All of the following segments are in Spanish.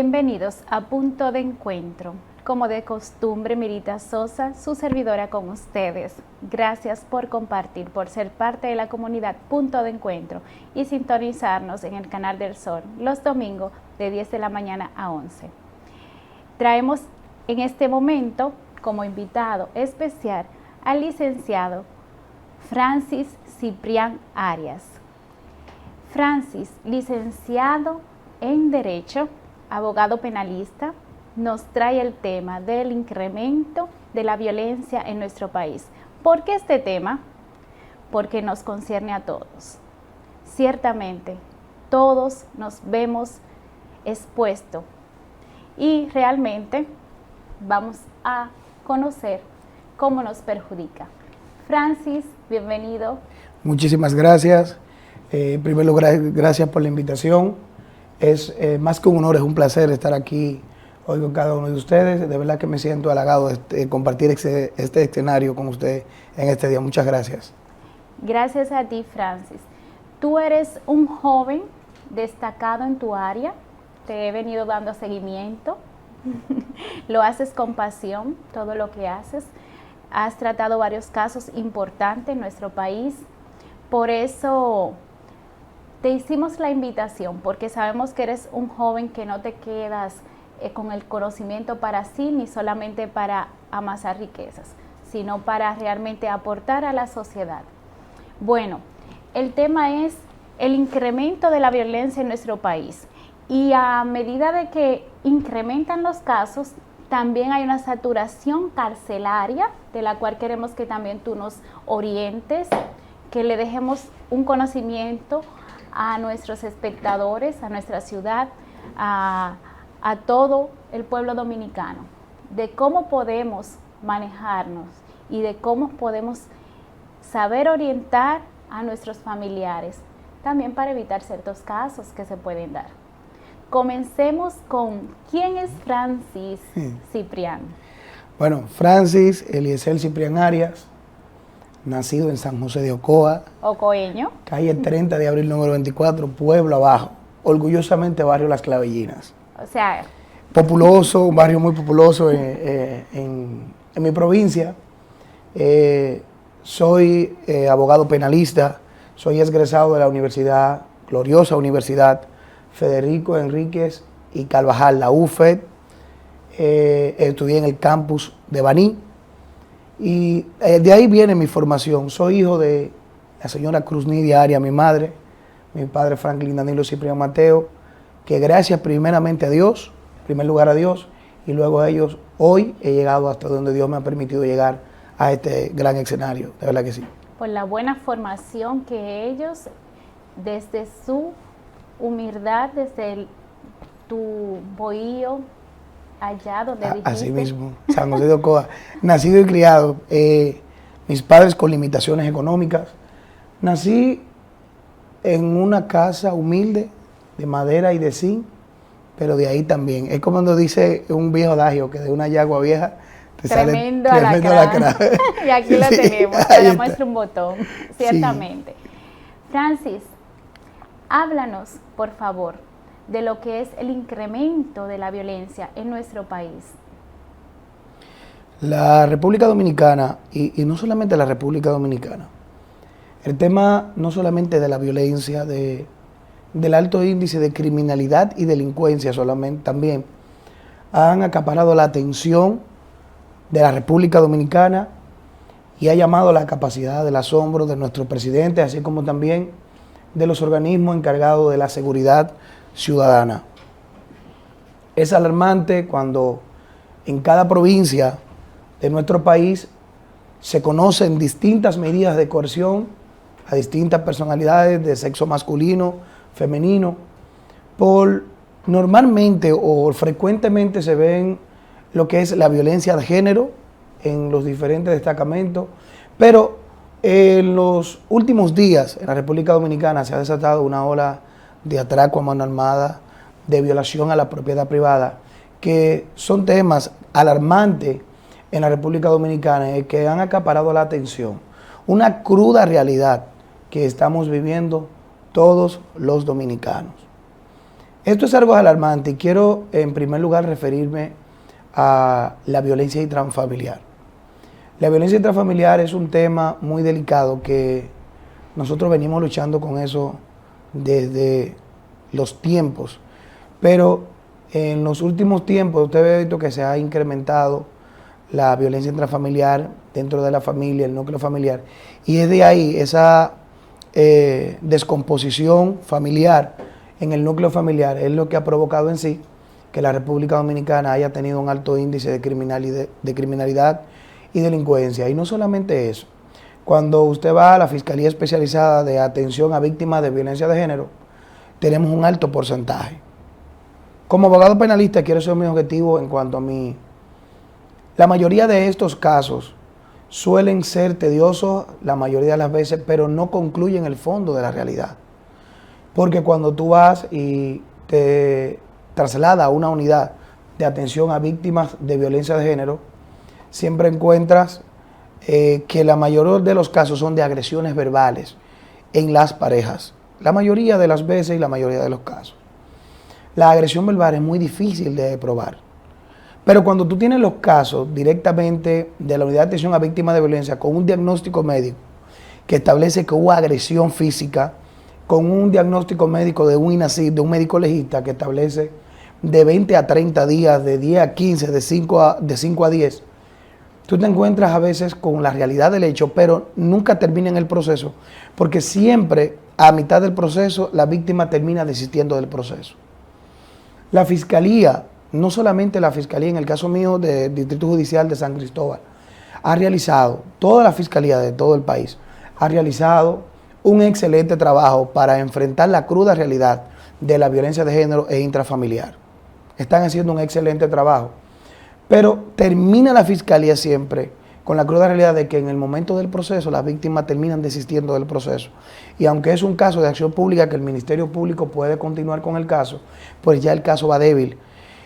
Bienvenidos a Punto de Encuentro. Como de costumbre, Mirita Sosa, su servidora con ustedes. Gracias por compartir, por ser parte de la comunidad Punto de Encuentro y sintonizarnos en el Canal del Sol los domingos de 10 de la mañana a 11. Traemos en este momento como invitado especial al licenciado Francis Ciprián Arias. Francis, licenciado en Derecho, abogado penalista, nos trae el tema del incremento de la violencia en nuestro país. ¿Por qué este tema? Porque nos concierne a todos. Ciertamente, todos nos vemos expuestos y realmente vamos a conocer cómo nos perjudica. Francis, bienvenido. Muchísimas gracias. En primer lugar, gracias por la invitación. Es más que un honor, es un placer estar aquí hoy con cada uno de ustedes. De verdad que me siento halagado de compartir este escenario con usted en este día. Muchas gracias. Gracias a ti, Francis. Tú eres un joven destacado en tu área. Te he venido dando seguimiento. Lo haces con pasión, todo lo que haces. Has tratado varios casos importantes en nuestro país. Por eso te hicimos la invitación, porque sabemos que eres un joven que no te quedas con el conocimiento para sí, ni solamente para amasar riquezas, sino para realmente aportar a la sociedad. Bueno, el tema es el incremento de la violencia en nuestro país. Y a medida de que incrementan los casos, también hay una saturación carcelaria, de la cual queremos que también tú nos orientes, que le dejemos un conocimiento a nuestros espectadores, a nuestra ciudad, a todo el pueblo dominicano, de cómo podemos manejarnos y de cómo podemos saber orientar a nuestros familiares, también para evitar ciertos casos que se pueden dar. Comencemos con, ¿quién es Francis Ciprián? Bueno, Francis Eliezer Ciprián Arias, nacido en San José de Ocoa, Ocoeño, calle 30 de abril número 24, Pueblo Abajo, orgullosamente barrio Las Clavellinas. O sea, populoso, un barrio muy populoso en mi provincia. Soy abogado penalista, soy egresado de la universidad, gloriosa Universidad Federico Enríquez y Carvajal, la UFED. Estudié en el campus de Baní y de ahí viene mi formación. Soy hijo de la señora Cruz Nidia Arias, mi madre, mi padre Franklin Danilo Ciprián Mateo, que gracias primeramente a Dios, en primer lugar a Dios, y luego a ellos, hoy he llegado hasta donde Dios me ha permitido llegar a este gran escenario, de verdad que sí. Por la buena formación que ellos, desde su humildad, desde tu bohío, allá donde dijiste. Así mismo, San José de Ocoa, nacido y criado, mis padres con limitaciones económicas. Nací en una casa humilde, de madera y de zinc, pero de ahí también. Es como cuando dice un viejo adagio, que de una yagua vieja te tremendo sale tremendo alacrán. Y aquí lo tenemos, te muestra un botón, ciertamente. Sí. Francis, háblanos, por favor, de lo que es el incremento de la violencia en nuestro país. La República Dominicana, y no solamente la República Dominicana, el tema no solamente de la violencia, del alto índice de criminalidad y delincuencia solamente, también han acaparado la atención de la República Dominicana y ha llamado la capacidad del asombro de nuestro presidente, así como también de los organismos encargados de la seguridad ciudadana. Es alarmante cuando en cada provincia de nuestro país se conocen distintas medidas de coerción a distintas personalidades de sexo masculino, femenino. Normalmente o frecuentemente se ven lo que es la violencia de género en los diferentes destacamentos, pero en los últimos días en la República Dominicana se ha desatado una ola de atraco a mano armada, de violación a la propiedad privada, que son temas alarmantes en la República Dominicana y que han acaparado la atención. Una cruda realidad que estamos viviendo todos los dominicanos. Esto es algo alarmante y quiero en primer lugar referirme a la violencia intrafamiliar. La violencia intrafamiliar es un tema muy delicado que nosotros venimos luchando con eso desde los tiempos, pero en los últimos tiempos usted ha visto que se ha incrementado la violencia intrafamiliar dentro de la familia, el núcleo familiar, y es de ahí esa descomposición familiar en el núcleo familiar es lo que ha provocado en sí que la República Dominicana haya tenido un alto índice de criminalidad y delincuencia. Y no solamente eso, cuando usted va a la Fiscalía Especializada de Atención a Víctimas de Violencia de Género, tenemos un alto porcentaje. Como abogado penalista quiero ser mi objetivo en cuanto a mí. La mayoría de estos casos suelen ser tediosos la mayoría de las veces, pero no concluyen el fondo de la realidad. Porque cuando tú vas y te traslada a una unidad de atención a víctimas de violencia de género, siempre encuentras que la mayoría de los casos son de agresiones verbales en las parejas. La mayoría de las veces y la mayoría de los casos. La agresión verbal es muy difícil de probar. Pero cuando tú tienes los casos directamente de la unidad de atención a víctimas de violencia con un diagnóstico médico que establece que hubo agresión física, con un diagnóstico médico de un INACIP, de un médico legista que establece de 20 a 30 días, de 10 a 15, de 5 a 10, tú te encuentras a veces con la realidad del hecho, pero nunca termina en el proceso, porque siempre a mitad del proceso la víctima termina desistiendo del proceso. La Fiscalía, no solamente la Fiscalía, en el caso mío del Distrito Judicial de San Cristóbal, ha realizado, toda la Fiscalía de todo el país, ha realizado un excelente trabajo para enfrentar la cruda realidad de la violencia de género e intrafamiliar. Están haciendo un excelente trabajo. Pero termina la Fiscalía siempre con la cruda realidad de que en el momento del proceso las víctimas terminan desistiendo del proceso. Y aunque es un caso de acción pública que el Ministerio Público puede continuar con el caso, pues ya el caso va débil.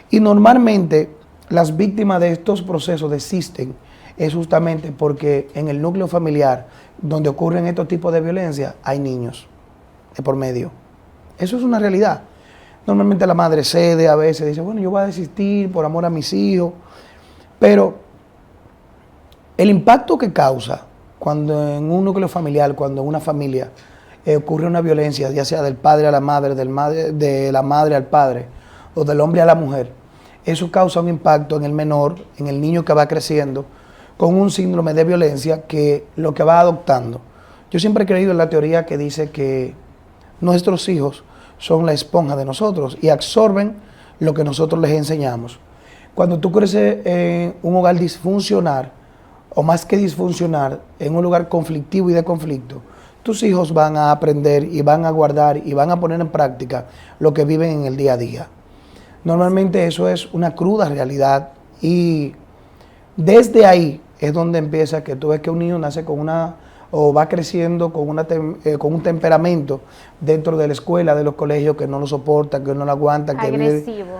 Y normalmente las víctimas de estos procesos desisten es justamente porque en el núcleo familiar donde ocurren estos tipos de violencia hay niños de por medio. Eso es una realidad. Normalmente la madre cede a veces, dice, bueno, yo voy a desistir por amor a mis hijos. Pero el impacto que causa cuando en un núcleo familiar, cuando en una familia ocurre una violencia, ya sea del padre a la madre, de la madre al padre o del hombre a la mujer, eso causa un impacto en el menor, en el niño que va creciendo, con un síndrome de violencia que lo que va adoptando. Yo siempre he creído en la teoría que dice que nuestros hijos son la esponja de nosotros y absorben lo que nosotros les enseñamos. Cuando tú creces en un hogar disfuncional, o más que disfuncional, en un lugar conflictivo y de conflicto, tus hijos van a aprender y van a guardar y van a poner en práctica lo que viven en el día a día. Normalmente eso es una cruda realidad y desde ahí es donde empieza que tú ves que un niño nace con una o va creciendo con un temperamento dentro de la escuela, de los colegios, que no lo soporta, que no lo aguanta, que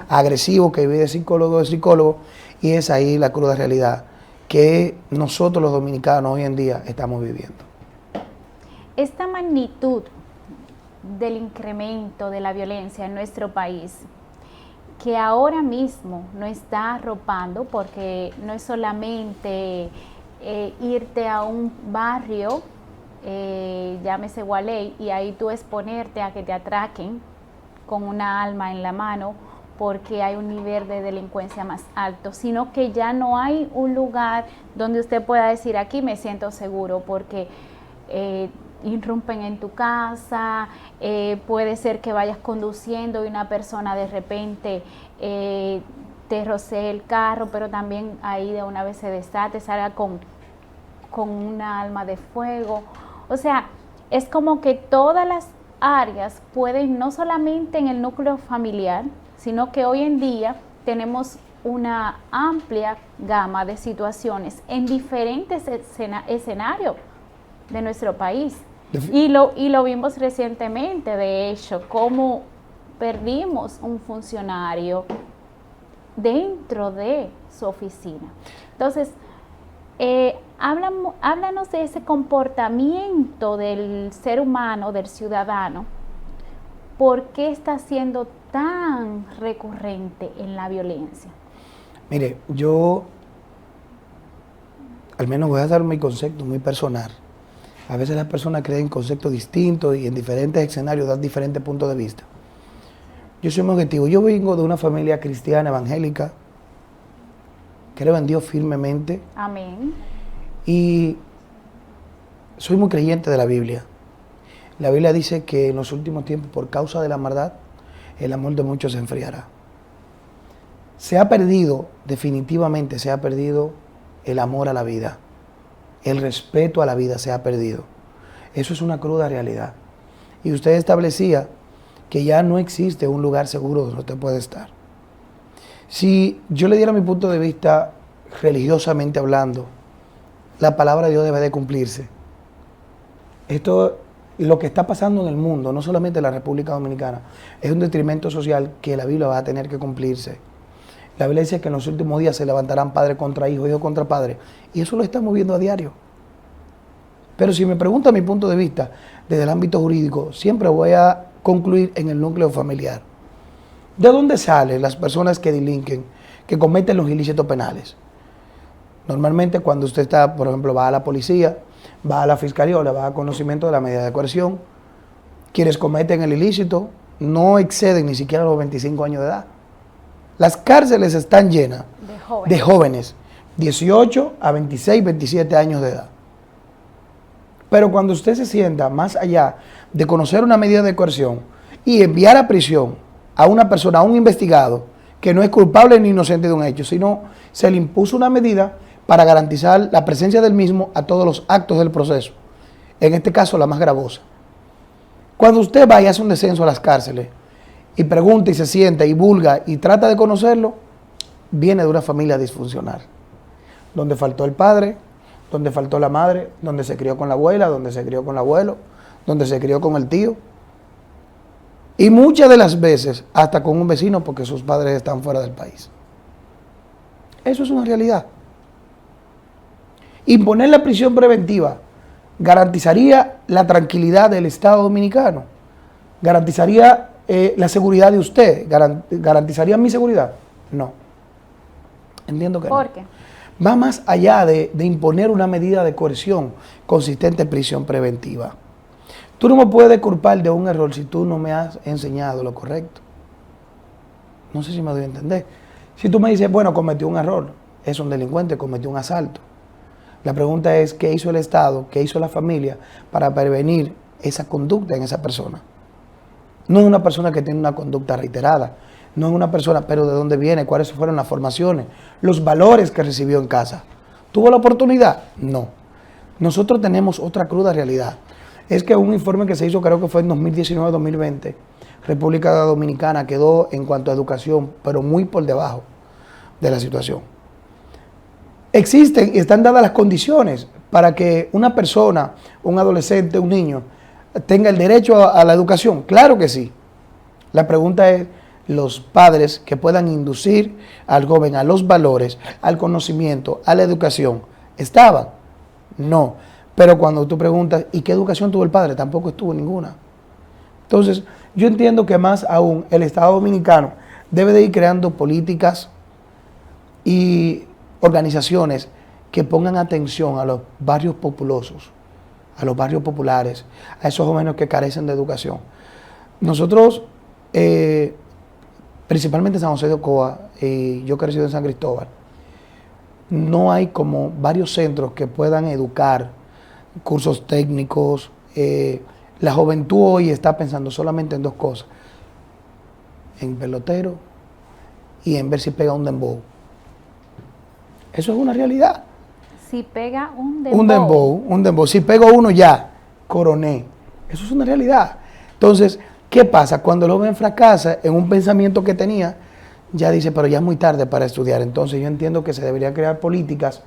agresivo, que vive de psicólogo, y es ahí la cruda realidad que nosotros los dominicanos hoy en día estamos viviendo. Esta magnitud del incremento de la violencia en nuestro país, que ahora mismo no está arropando, porque no es solamente irte a un barrio, llámese Gualey, y ahí tú exponerte a que te atraquen con una arma en la mano porque hay un nivel de delincuencia más alto, sino que ya no hay un lugar donde usted pueda decir, aquí me siento seguro, porque irrumpen en tu casa, puede ser que vayas conduciendo y una persona de repente te rocee el carro, pero también ahí de una vez se desate, salga con una arma de fuego. O sea, es como que todas las áreas pueden, no solamente en el núcleo familiar, sino que hoy en día tenemos una amplia gama de situaciones en diferentes escenarios de nuestro país. Y lo vimos recientemente, de hecho, cómo perdimos un funcionario dentro de su oficina. Entonces, háblanos de ese comportamiento del ser humano, del ciudadano. ¿Por qué está siendo tan recurrente en la violencia? Mire, yo al menos voy a dar mi concepto muy personal. A veces las personas creen conceptos distintos y en diferentes escenarios dan diferentes puntos de vista. Yo soy muy objetivo. Yo vengo de una familia cristiana, evangélica, creo en Dios firmemente. Amén. Y soy muy creyente de la Biblia. La Biblia dice que en los últimos tiempos, por causa de la maldad, el amor de muchos se enfriará. Se ha perdido, definitivamente se ha perdido el amor a la vida. El respeto a la vida se ha perdido. Eso es una cruda realidad. Y usted establecía que ya no existe un lugar seguro donde usted puede estar. Si yo le diera mi punto de vista religiosamente hablando, la palabra de Dios debe de cumplirse. Esto, lo que está pasando en el mundo, no solamente en la República Dominicana, es un detrimento social que la Biblia va a tener que cumplirse. La Biblia dice que en los últimos días se levantarán padre contra hijo, hijo contra padre, y eso lo estamos viendo a diario. Pero si me pregunta mi punto de vista desde el ámbito jurídico, siempre voy a concluir en el núcleo familiar. ¿De dónde salen las personas que delinquen, que cometen los ilícitos penales? Normalmente cuando usted está, por ejemplo, va a la policía, va a la fiscalía o le va a conocimiento de la medida de coerción, quienes cometen el ilícito no exceden ni siquiera los 25 años de edad. Las cárceles están llenas de jóvenes, 18 a 26, 27 años de edad. Pero cuando usted se sienta más allá de conocer una medida de coerción y enviar a prisión a una persona, a un investigado, que no es culpable ni inocente de un hecho, sino se le impuso una medida para garantizar la presencia del mismo a todos los actos del proceso, en este caso la más gravosa. Cuando usted va y hace un descenso a las cárceles y pregunta y se sienta y vulga y trata de conocerlo, viene de una familia disfuncional, donde faltó el padre, donde faltó la madre, donde se crió con la abuela, donde se crió con el abuelo, donde se crió con el tío. Y muchas de las veces hasta con un vecino porque sus padres están fuera del país. Eso es una realidad. Imponer la prisión preventiva garantizaría la tranquilidad del Estado dominicano, garantizaría la seguridad de usted, garantizaría mi seguridad. No. Entiendo que no. ¿Por qué? Va más allá de imponer una medida de coerción consistente en prisión preventiva. Tú no me puedes culpar de un error si tú no me has enseñado lo correcto. No sé si me doy a entender. Si tú me dices, bueno, cometió un error, es un delincuente, cometió un asalto. La pregunta es, ¿qué hizo el Estado, qué hizo la familia para prevenir esa conducta en esa persona? No es una persona que tiene una conducta reiterada, no es una persona, pero ¿de dónde viene? ¿Cuáles fueron las formaciones? Los valores que recibió en casa. ¿Tuvo la oportunidad? No. Nosotros tenemos otra cruda realidad. Es que un informe que se hizo, creo que fue en 2019-2020, República Dominicana quedó en cuanto a educación, pero muy por debajo de la situación. Existen y están dadas las condiciones para que una persona, un adolescente, un niño, tenga el derecho a la educación. Claro que sí. La pregunta es, los padres que puedan inducir al joven a los valores, al conocimiento, a la educación, ¿estaban? No. Pero cuando tú preguntas, ¿y qué educación tuvo el padre? Tampoco estuvo ninguna. Entonces, yo entiendo que más aún el Estado Dominicano debe de ir creando políticas y organizaciones que pongan atención a los barrios populosos, a los barrios populares, a esos jóvenes que carecen de educación. Nosotros, principalmente en San José de Ocoa, y yo que resido en San Cristóbal, no hay como varios centros que puedan educar, cursos técnicos. La juventud hoy está pensando solamente en dos cosas, en pelotero y en ver si pega un dembow. Eso es una realidad. Si pega un dembow. Un dembow. Si pego uno ya, coroné. Eso es una realidad. Entonces, ¿qué pasa? Cuando el joven fracasa en un pensamiento que tenía, ya dice, pero ya es muy tarde para estudiar. Entonces yo entiendo que se debería crear políticas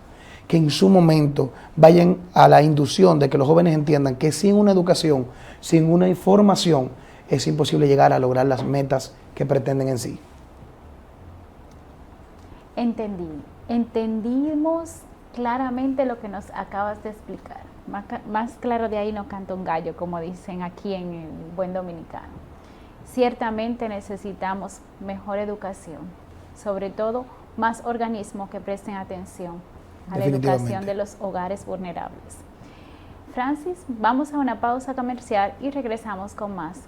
que en su momento vayan a la inducción de que los jóvenes entiendan que sin una educación, sin una información, es imposible llegar a lograr las metas que pretenden en sí. Entendimos claramente lo que nos acabas de explicar. Más claro de ahí no canta un gallo, como dicen aquí en el buen dominicano. Ciertamente necesitamos mejor educación, sobre todo más organismos que presten atención a la educación de los hogares vulnerables. Francis, vamos a una pausa comercial y regresamos con más.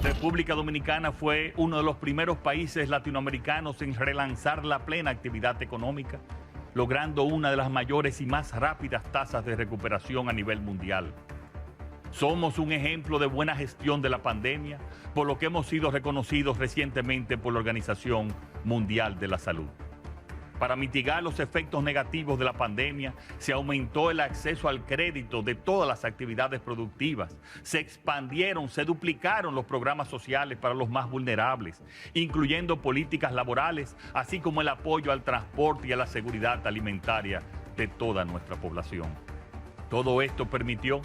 República Dominicana fue uno de los primeros países latinoamericanos en relanzar la plena actividad económica, logrando una de las mayores y más rápidas tasas de recuperación a nivel mundial. Somos un ejemplo de buena gestión de la pandemia, por lo que hemos sido reconocidos recientemente por la Organización Mundial de la Salud. Para mitigar los efectos negativos de la pandemia, se aumentó el acceso al crédito de todas las actividades productivas, se expandieron, se duplicaron los programas sociales para los más vulnerables, incluyendo políticas laborales, así como el apoyo al transporte y a la seguridad alimentaria de toda nuestra población. Todo esto permitió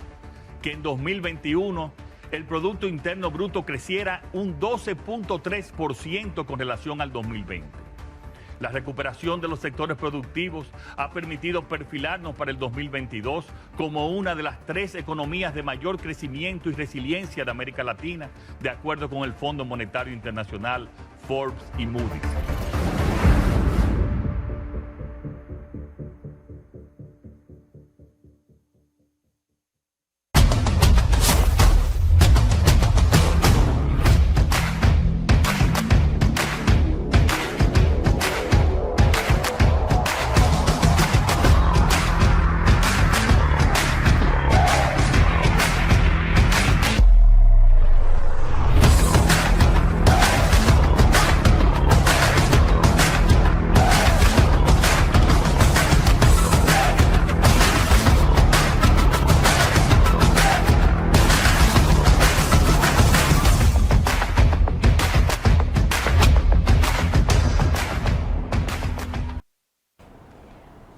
que en 2021 el Producto Interno Bruto creciera un 12.3% con relación al 2020. La recuperación de los sectores productivos ha permitido perfilarnos para el 2022 como una de las 3 economías de mayor crecimiento y resiliencia de América Latina, de acuerdo con el Fondo Monetario Internacional, Forbes y Moody's.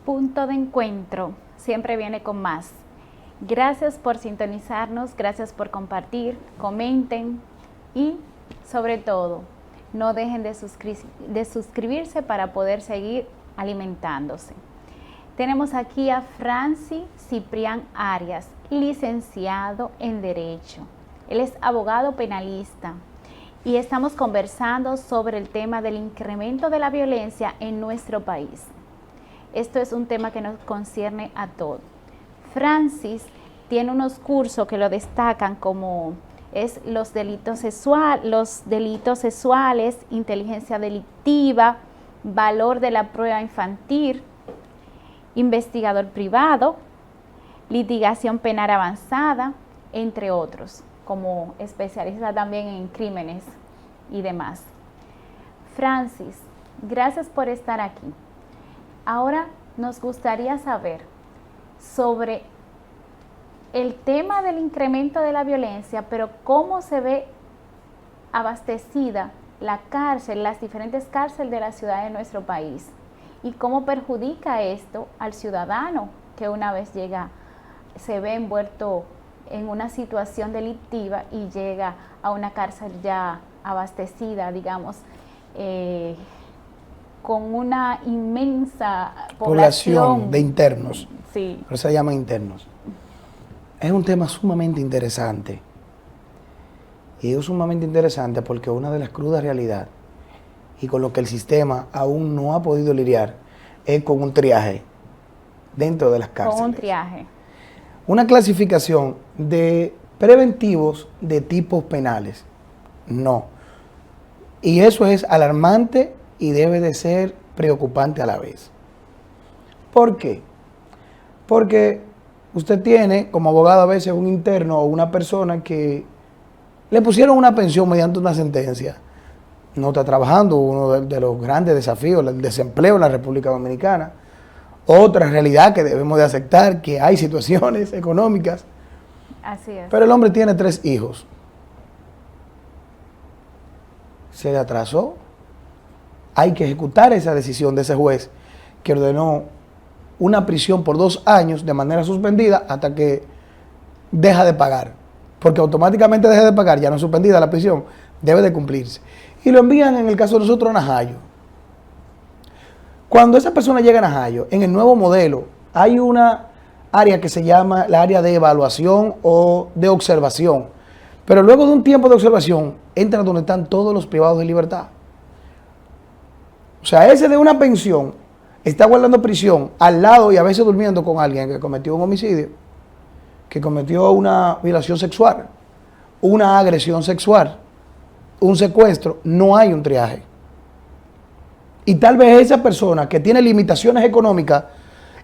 Punto de encuentro siempre viene con más. Gracias por sintonizarnos, gracias por compartir, comenten y sobre todo no dejen de suscribirse para poder seguir alimentándose. Tenemos aquí a Francis Ciprián Arias, licenciado en Derecho. Él es abogado penalista y estamos conversando sobre el tema del incremento de la violencia en nuestro país. Esto es un tema que nos concierne a todos. Francis tiene unos cursos que lo destacan como es los delitos sexuales, inteligencia delictiva, valor de la prueba infantil, investigador privado, litigación penal avanzada, entre otros, como especialista también en crímenes y demás. Francis, gracias por estar aquí. Ahora nos gustaría saber sobre el tema del incremento de la violencia, pero cómo se ve abastecida la cárcel, las diferentes cárceles de la ciudad de nuestro país y cómo perjudica esto al ciudadano que una vez llega, se ve envuelto en una situación delictiva y llega a una cárcel ya abastecida, digamos, con una inmensa población de internos. Sí. Por eso se llaman internos. Es un tema sumamente interesante. Y es sumamente interesante porque una de las crudas realidades y con lo que el sistema aún no ha podido lidiar es con un triaje dentro de las cárceles. Con un triaje. Una clasificación de preventivos de tipos penales. No. Y eso es alarmante y debe de ser preocupante a la vez. ¿Por qué? Porque usted tiene como abogado a veces un interno o una persona que le pusieron una pensión mediante una sentencia. No está trabajando, uno de los grandes desafíos, el desempleo en la República Dominicana. Otra realidad que debemos de aceptar, que hay situaciones económicas. Así es. Pero el hombre tiene 3 hijos. Se le atrasó. Hay que ejecutar esa decisión de ese juez que ordenó una prisión por 2 años de manera suspendida hasta que deja de pagar. Porque automáticamente deja de pagar, ya no es suspendida la prisión, debe de cumplirse. Y lo envían, en el caso de nosotros, a Najayo. Cuando esa persona llega a Najayo, en el nuevo modelo, hay una área que se llama la área de evaluación o de observación. Pero luego de un tiempo de observación, entra donde están todos los privados de libertad. O sea, ese de una pensión está guardando prisión al lado y a veces durmiendo con alguien que cometió un homicidio, que cometió una violación sexual, una agresión sexual, un secuestro. No hay un triaje. Y tal vez esa persona que tiene limitaciones económicas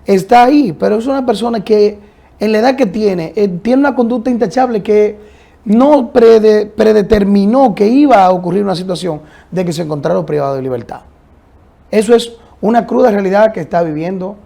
está ahí, pero es una persona que en la edad que tiene una conducta intachable que no predeterminó que iba a ocurrir una situación de que se encontrara privado de libertad. Eso es una cruda realidad que está viviendo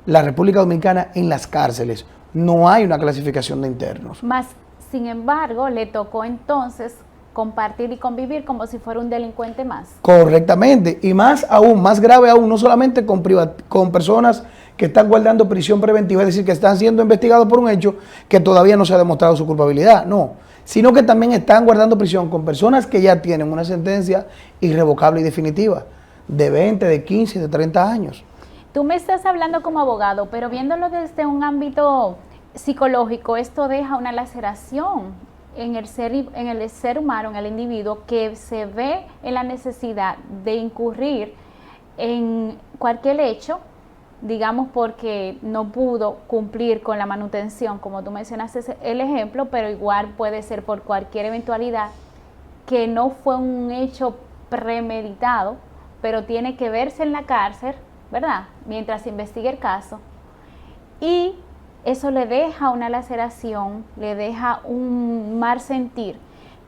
la República Dominicana en las cárceles. No hay una clasificación de internos. Más, sin embargo, le tocó entonces compartir y convivir como si fuera un delincuente más. Correctamente. Y más aún, más grave aún, no solamente con personas que están guardando prisión preventiva, es decir, que están siendo investigados por un hecho que todavía no se ha demostrado su culpabilidad, no, sino que también están guardando prisión con personas que ya tienen una sentencia irrevocable y definitiva de 20, de 15, de 30 años. Tú me estás hablando como abogado, pero viéndolo desde un ámbito psicológico, esto deja una laceración en el ser humano, en el individuo, que se ve en la necesidad de incurrir en cualquier hecho, digamos porque no pudo cumplir con la manutención, como tú mencionaste el ejemplo, pero igual puede ser por cualquier eventualidad que no fue un hecho premeditado, pero tiene que verse en la cárcel, ¿verdad?, mientras se investigue el caso, y eso le deja una laceración, le deja un mal sentir,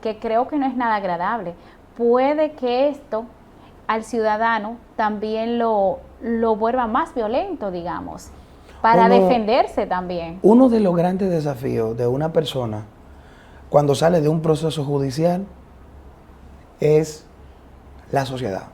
que creo que no es nada agradable. Puede que esto al ciudadano también lo vuelva más violento, digamos, para defenderse también. Uno de los grandes desafíos de una persona cuando sale de un proceso judicial es la sociedad.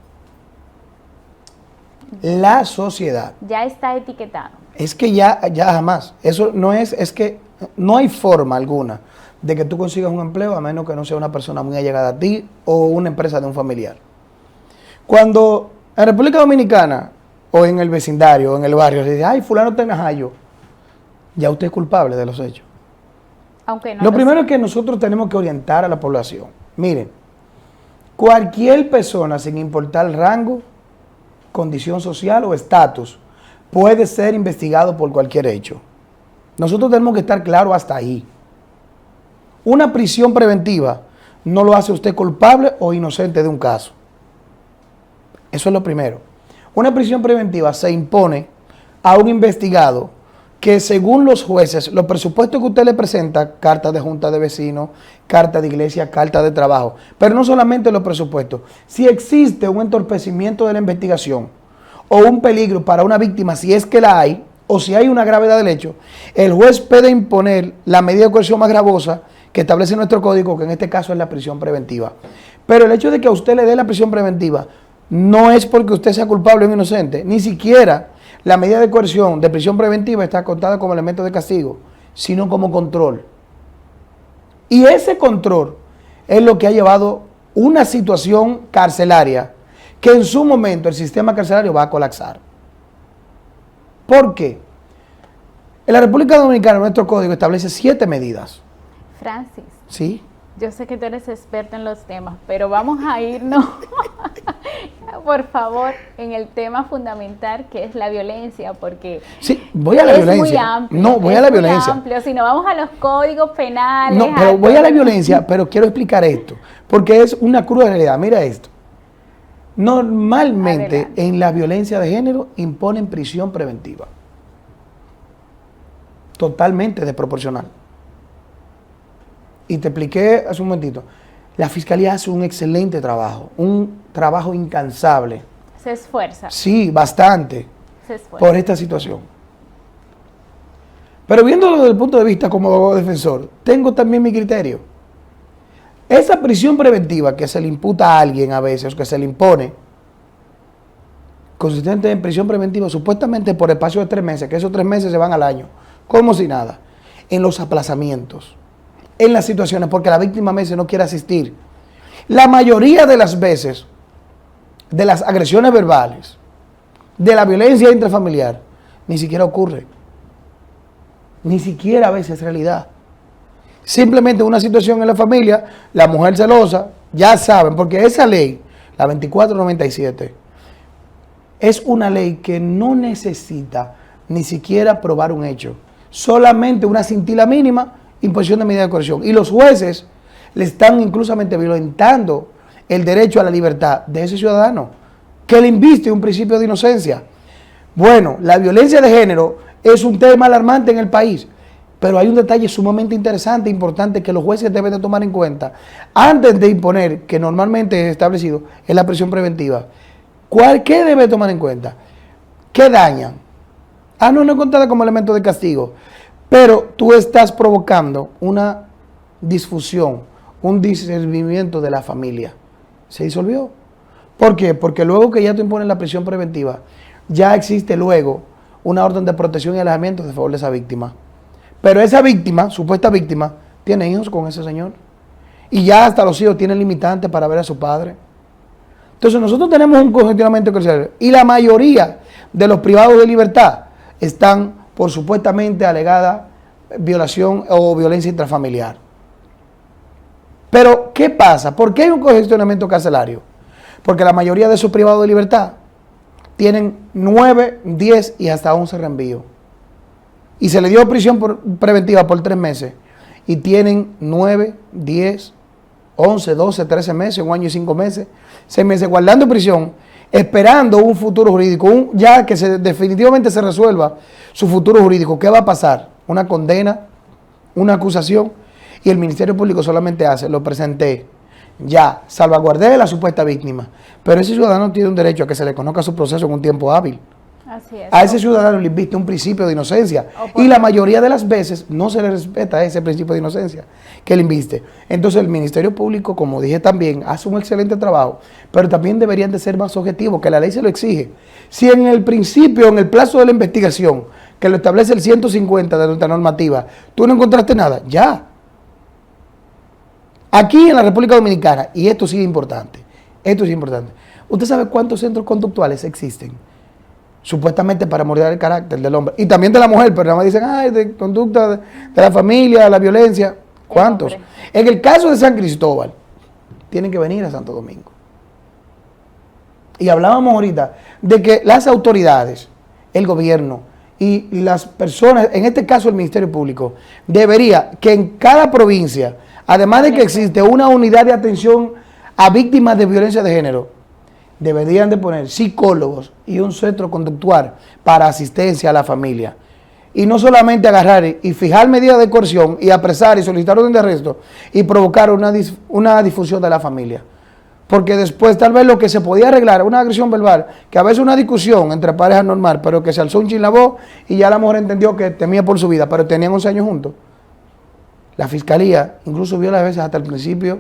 La sociedad. Ya está etiquetado. Es que ya jamás. Eso no es que no hay forma alguna de que tú consigas un empleo a menos que no sea una persona muy allegada a ti o una empresa de un familiar. Cuando en República Dominicana o en el vecindario o en el barrio se dice, ay, fulano está en Najayo, ya usted es culpable de los hechos. Aunque no lo primero es que nosotros tenemos que orientar a la población. Miren, cualquier persona, sin importar rango, condición social o estatus, puede ser investigado por cualquier hecho. Nosotros tenemos que estar claros hasta ahí. Una prisión preventiva no lo hace usted culpable o inocente de un caso. Eso es lo primero. Una prisión preventiva se impone a un investigado que, según los jueces, los presupuestos que usted le presenta, carta de junta de vecinos, carta de iglesia, carta de trabajo, pero no solamente los presupuestos, si existe un entorpecimiento de la investigación o un peligro para una víctima, si es que la hay, o si hay una gravedad del hecho, el juez puede imponer la medida de coerción más gravosa que establece nuestro código, que en este caso es la prisión preventiva. Pero el hecho de que a usted le dé la prisión preventiva no es porque usted sea culpable o inocente, ni siquiera la medida de coerción de prisión preventiva está contada como elemento de castigo, sino como control. Y ese control es lo que ha llevado una situación carcelaria que en su momento el sistema carcelario va a colapsar. ¿Por qué? En la República Dominicana nuestro código establece 7 medidas. Francis. ¿Sí? Yo sé que tú eres experto en los temas, pero vamos a irnos, por favor, en el tema fundamental que es la violencia, porque sí, voy a la violencia. Muy amplio, no, voy a la violencia. Amplio. Si no vamos a los códigos penales. No, pero voy a la violencia, pero quiero explicar esto, porque es una cruda realidad. Mira esto. Normalmente en la violencia de género imponen prisión preventiva. totalmente desproporcional. Y te expliqué hace un momentito, la Fiscalía hace un excelente trabajo, un trabajo incansable. Se esfuerza. Sí, bastante, Se esfuerza. por esta situación. Pero viéndolo desde el punto de vista como abogado defensor, tengo también mi criterio. Esa prisión preventiva que se le imputa a alguien a veces, o que se le impone, consistente en prisión preventiva, supuestamente por espacio de 3 meses, que esos 3 meses se van al año, como si nada, en los aplazamientos, en las situaciones, porque la víctima a veces no quiere asistir. La mayoría de las veces, de las agresiones verbales, de la violencia intrafamiliar, ni siquiera ocurre. Ni siquiera a veces es realidad. Simplemente una situación en la familia, la mujer celosa, ya saben, porque esa ley, la 2497, es una ley que no necesita ni siquiera probar un hecho. Solamente una cintila mínima, imposición de medida de coerción. Y los jueces le están inclusamente violentando el derecho a la libertad de ese ciudadano, que le inviste un principio de inocencia. Bueno, la violencia de género es un tema alarmante en el país, pero hay un detalle sumamente interesante e importante que los jueces deben de tomar en cuenta antes de imponer, que normalmente es establecido, es la prisión preventiva. ¿Qué debe tomar en cuenta? ¿Qué dañan? No es contada como elemento de castigo, pero tú estás provocando una disfusión, un discernimiento de la familia. Se disolvió. ¿Por qué? Porque luego que ya tú impones la prisión preventiva, ya existe luego una orden de protección y alejamiento de favor de esa víctima. Pero esa víctima, supuesta víctima, tiene hijos con ese señor. Y ya hasta los hijos tienen limitantes para ver a su padre. Entonces nosotros tenemos un congestionamiento carcelario. Y la mayoría de los privados de libertad están por supuestamente alegada violación o violencia intrafamiliar. Pero, ¿qué pasa? ¿Por qué hay un congestionamiento carcelario? Porque la mayoría de esos privados de libertad tienen 9, 10 y hasta 11 reenvíos. Y se le dio prisión preventiva por 3 meses. Y tienen 9, 10, 11, 12, 13 meses, 1 año y 5 meses, 6 meses guardando prisión, esperando un futuro jurídico, ya que definitivamente se resuelva su futuro jurídico. ¿Qué va a pasar? Una condena, una acusación, y el Ministerio Público solamente hace, lo presenté, ya, salvaguardé a la supuesta víctima, pero ese ciudadano tiene un derecho a que se le conozca su proceso en un tiempo hábil. Así es. A ese ciudadano le inviste un principio de inocencia y la mayoría de las veces no se le respeta ese principio de inocencia que le inviste. Entonces el Ministerio Público, como dije también, hace un excelente trabajo, pero también deberían de ser más objetivos, que la ley se lo exige. Si en el principio, en el plazo de la investigación, que lo establece el 150 de nuestra normativa, tú no encontraste nada, ya. Aquí en la República Dominicana, y esto sí es importante, ¿usted sabe cuántos centros conductuales existen? Supuestamente para moldear el carácter del hombre. Y también de la mujer, pero nada más dicen, de conducta de la familia, la violencia. ¿Cuántos? En el caso de San Cristóbal, tienen que venir a Santo Domingo. Y hablábamos ahorita de que las autoridades, el gobierno y las personas, en este caso el Ministerio Público, debería que en cada provincia, además de que existe una unidad de atención a víctimas de violencia de género, deberían de poner psicólogos y un centro conductual para asistencia a la familia. Y no solamente agarrar y fijar medidas de coerción y apresar y solicitar orden de arresto y provocar una difusión de la familia. Porque después tal vez lo que se podía arreglar, una agresión verbal, que a veces una discusión entre parejas normal, pero que se alzó un chin la voz y ya la mujer entendió que temía por su vida, pero tenían 11 años juntos. La Fiscalía incluso vio a veces hasta el principio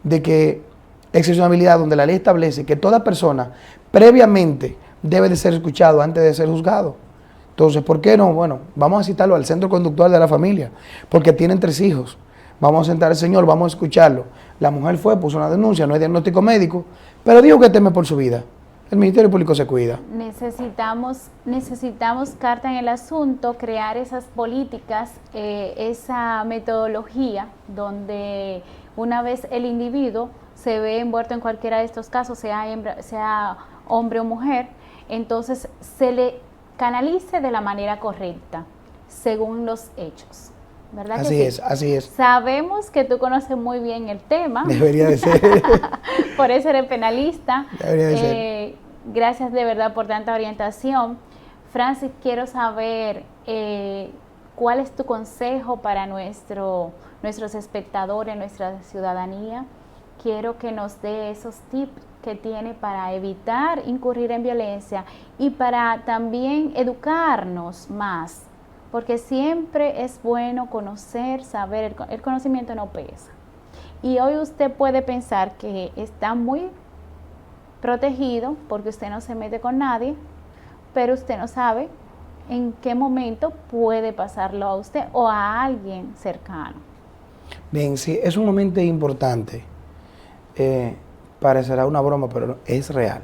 de que excepcionalidad, donde la ley establece que toda persona previamente debe de ser escuchado antes de ser juzgado. Entonces, ¿por qué no? Bueno, vamos a citarlo al centro conductual de la familia, porque tienen 3 hijos. Vamos a sentar al señor, vamos a escucharlo. La mujer puso una denuncia, no hay diagnóstico médico, pero dijo que teme por su vida. El Ministerio Público se cuida. Necesitamos carta en el asunto, crear esas políticas, esa metodología donde una vez el individuo se ve envuelto en cualquiera de estos casos, sea hombre o mujer, entonces se le canalice de la manera correcta, según los hechos. ¿Verdad que sí? Así es. Sabemos que tú conoces muy bien el tema. Debería de ser. Por eso eres penalista. Debería de ser. Gracias de verdad por tanta orientación. Francis, quiero saber ¿cuál es tu consejo para nuestros espectadores, nuestra ciudadanía? Quiero que nos dé esos tips que tiene para evitar incurrir en violencia y para también educarnos más, porque siempre es bueno conocer, saber, el conocimiento no pesa. Y hoy usted puede pensar que está muy protegido porque usted no se mete con nadie, pero usted no sabe en qué momento puede pasarlo a usted o a alguien cercano. Bien, sí, es un momento importante. Parecerá una broma, pero es real.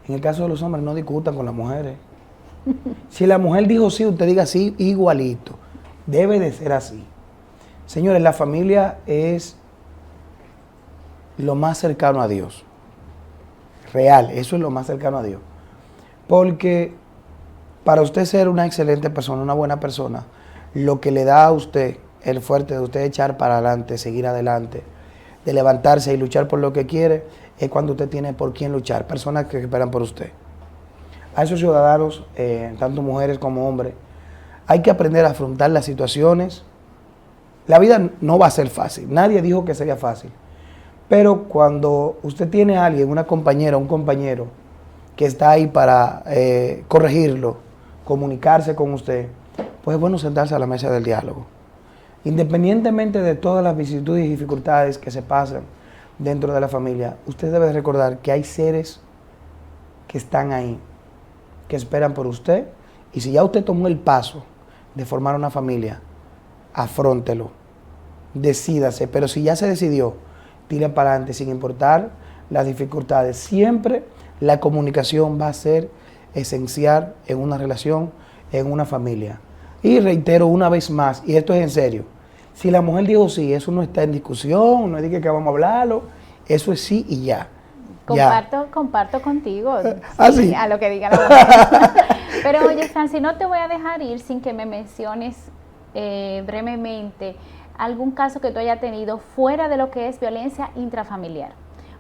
En el caso de los hombres, no discutan con las mujeres. Si la mujer dijo sí, usted diga sí igualito. Debe de ser así. Señores, la familia es lo más cercano a Dios. Real, eso es lo más cercano a Dios. Porque para usted ser una excelente persona, una buena persona, lo que le da a usted el fuerte de usted echar para adelante, seguir adelante, de levantarse y luchar por lo que quiere, es cuando usted tiene por quién luchar, personas que esperan por usted. A esos ciudadanos, tanto mujeres como hombres, hay que aprender a afrontar las situaciones. La vida no va a ser fácil, nadie dijo que sería fácil, pero cuando usted tiene a alguien, una compañera, un compañero, que está ahí para corregirlo, comunicarse con usted, pues es bueno sentarse a la mesa del diálogo. Independientemente de todas las vicisitudes y dificultades que se pasan dentro de la familia, usted debe recordar que hay seres que están ahí, que esperan por usted, y si ya usted tomó el paso de formar una familia, afróntelo, decídase, pero si ya se decidió, tire para adelante sin importar las dificultades. Siempre la comunicación va a ser esencial en una relación, en una familia. Y reitero una vez más, y esto es en serio, si la mujer dijo sí, eso no está en discusión, no es de que vamos a hablarlo, eso es sí y ya. Comparto contigo, sí. A lo que diga la mujer. Pero oye, Francis, no te voy a dejar ir sin que me menciones brevemente algún caso que tú hayas tenido fuera de lo que es violencia intrafamiliar.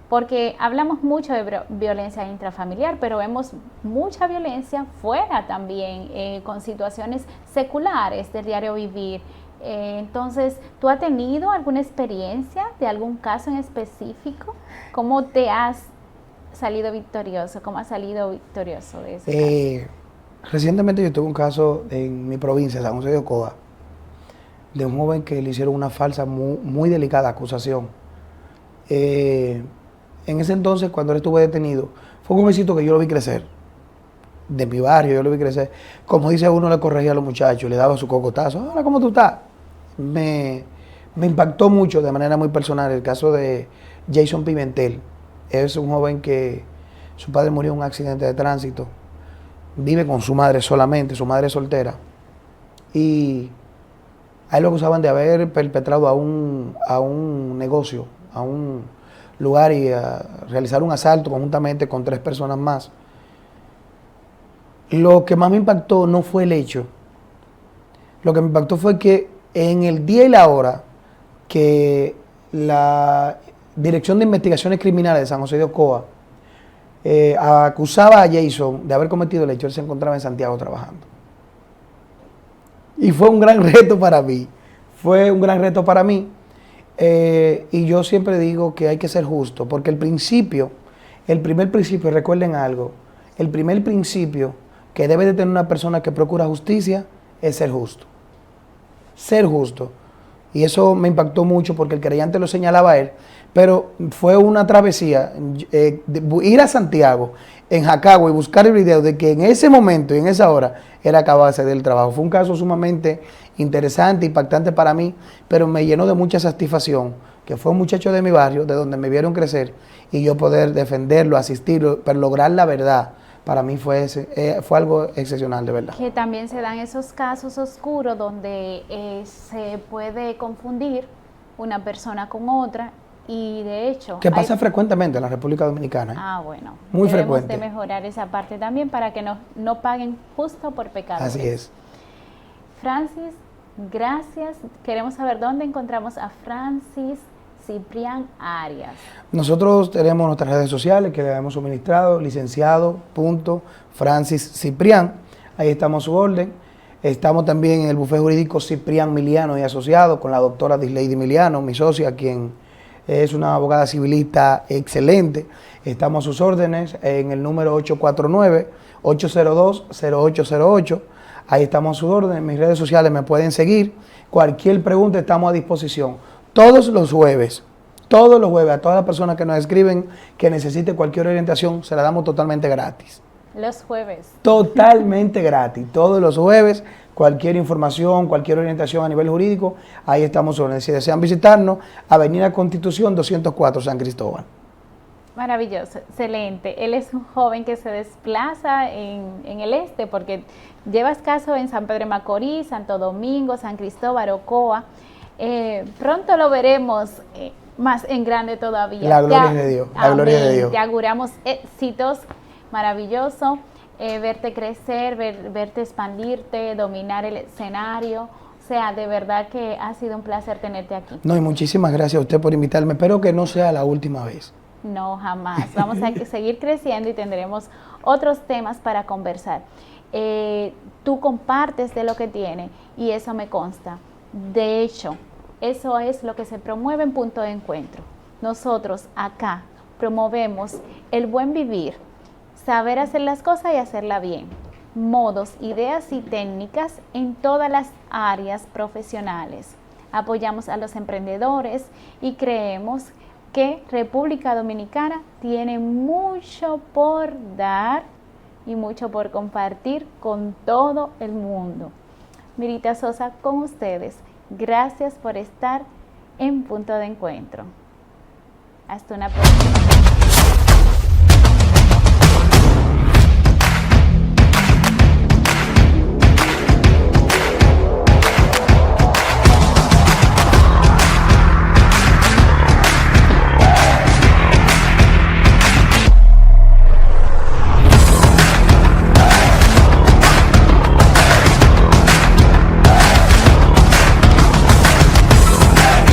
Porque hablamos mucho de violencia intrafamiliar, pero vemos mucha violencia fuera también, con situaciones seculares del diario vivir. Entonces, ¿tú has tenido alguna experiencia de algún caso en específico? ¿Cómo te has salido victorioso? ¿Cómo has salido victorioso de ese caso? Recientemente yo tuve un caso en mi provincia, San José de Ocoa, de un joven que le hicieron una falsa, muy delicada acusación. En ese entonces, cuando él estuvo detenido, fue un jovencito que yo lo vi crecer. De mi barrio, yo lo vi crecer. Como dice uno, le corregía a los muchachos, le daba su cocotazo. Hola, ¿cómo tú estás? Me impactó mucho de manera muy personal el caso de Jason Pimentel. Es un joven que su padre murió en un accidente de tránsito. Vive con su madre solamente, su madre es soltera. Y a él lo acusaban de haber perpetrado a un negocio, a un lugar y a realizar un asalto conjuntamente con 3 personas más. Lo que más me impactó no fue el hecho. Lo que me impactó fue que en el día y la hora que la Dirección de Investigaciones Criminales de San José de Ocoa acusaba a Jason de haber cometido el hecho, él se encontraba en Santiago trabajando. Y fue un gran reto para mí. Fue un gran reto para mí. Y yo siempre digo que hay que ser justo, porque el primer principio, recuerden algo, el primer principio que debe de tener una persona que procura justicia es ser justo. Ser justo. Y eso me impactó mucho porque el querellante lo señalaba a él, pero fue una travesía, ir a Santiago, en Jacagua, y buscar el video de que en ese momento y en esa hora él acababa de hacer el trabajo. Fue un caso sumamente interesante, impactante para mí, pero me llenó de mucha satisfacción, que fue un muchacho de mi barrio, de donde me vieron crecer, y yo poder defenderlo, asistirlo, pero lograr la verdad. Para mí fue algo excepcional, de verdad. Que también se dan esos casos oscuros donde se puede confundir una persona con otra y de hecho... Que pasa frecuentemente en la República Dominicana. Ah, bueno. Muy debemos frecuente. De mejorar esa parte también para que no paguen justo por pecadores. Así es. Francis, gracias. Queremos saber dónde encontramos a Francis Ciprián Arias. Nosotros tenemos nuestras redes sociales que le hemos suministrado, licenciado.francisciprián. Ahí estamos a su orden. Estamos también en el bufete jurídico Ciprián Miliano y Asociado con la doctora Disleidy Miliano, mi socia, quien es una abogada civilista excelente. Estamos a sus órdenes en el número 849-802-0808. Ahí estamos a sus órdenes. En mis redes sociales me pueden seguir. Cualquier pregunta estamos a disposición. Todos los jueves, a todas las personas que nos escriben que necesite cualquier orientación, se la damos totalmente gratis. Los jueves. Totalmente gratis. Todos los jueves, cualquier información, cualquier orientación a nivel jurídico, ahí estamos. Si desean visitarnos, Avenida Constitución 204, San Cristóbal. Maravilloso, excelente. Él es un joven que se desplaza en el este porque llevas caso en San Pedro de Macorís, Santo Domingo, San Cristóbal, Ocoa. Pronto lo veremos más en grande todavía. La gloria de Dios. La gloria de Dios. Te auguramos éxitos. Maravilloso verte crecer, verte expandirte, dominar el escenario. O sea, de verdad que ha sido un placer tenerte aquí. No, y muchísimas gracias a usted por invitarme. Espero que no sea la última vez. No, jamás. Vamos a seguir creciendo y tendremos otros temas para conversar. Tú compartes de lo que tiene y eso me consta. De hecho, eso es lo que se promueve en Punto de Encuentro. Nosotros acá promovemos el buen vivir, saber hacer las cosas y hacerla bien, modos, ideas y técnicas en todas las áreas profesionales. Apoyamos a los emprendedores y creemos que República Dominicana tiene mucho por dar y mucho por compartir con todo el mundo. Mirita Sosa con ustedes. Gracias por estar en Punto de Encuentro. Hasta una próxima.